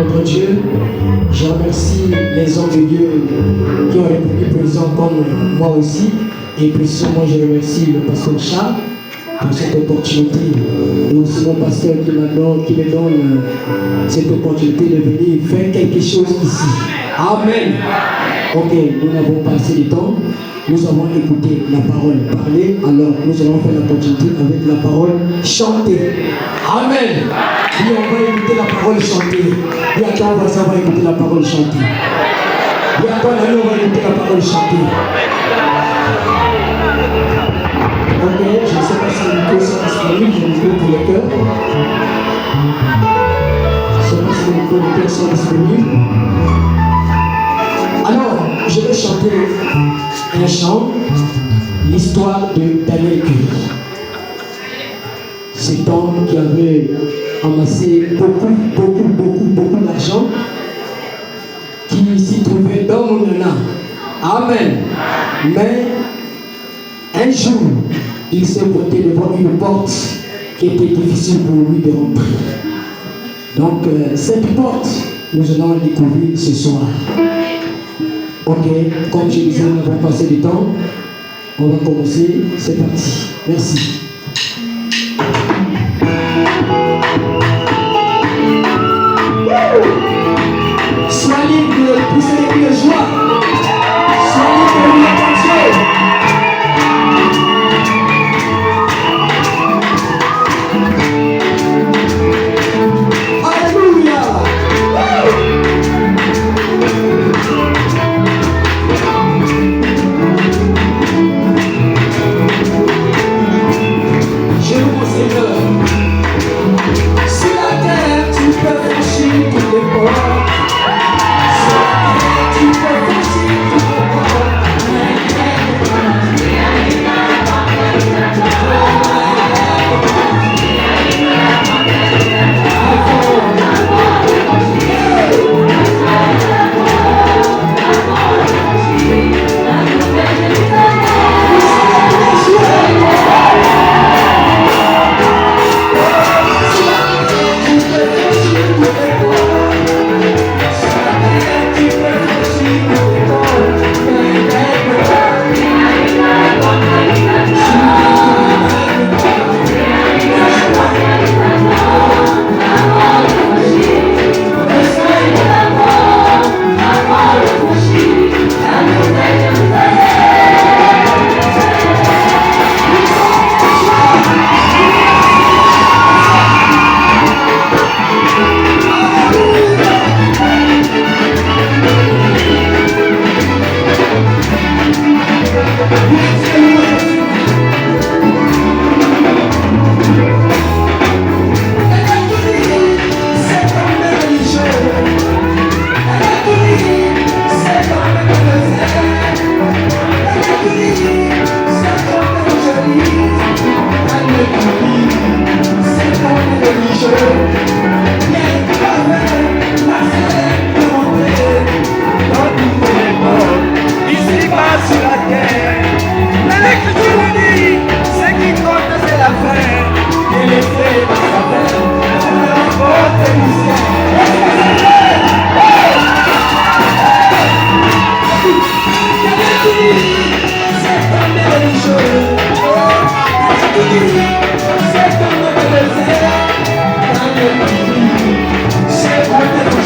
notre Dieu. Je remercie les hommes de Dieu qui ont répondu présent comme moi aussi. Et précisément, je remercie le pasteur Charles pour cette opportunité. Et aussi mon pasteur qui me donne cette opportunité de venir faire quelque chose ici. Amen. Ok, nous n'avons pas assez de temps. Nous avons écouté la parole parler, alors nous allons faire la continuité avec la parole chanter. Amen. Et on va écouter la parole chanter. Et à toi, on va écouter la parole chanter. Et à toi, on va écouter la parole chanter. Ok, je ne sais pas si les micros sont disponibles, je micro pour le cœur. Je ne sais pas si les micros pour le cœur sont disponibles. Alors, je vais chanter un chant, l'histoire de Daniel Curie. Cet homme qui avait amassé beaucoup d'argent, qui s'y trouvait dans mon nana. Amen. Mais un jour, il s'est porté devant une porte qui était difficile pour lui de rentrer. Donc, cette porte, nous allons la découvrir ce soir. Ok, comme je disais, nous avons passé du temps. On va commencer. C'est parti. Merci. Sois libre de pousser les cris de joie. Sois libre de l'attention.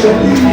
Jolie.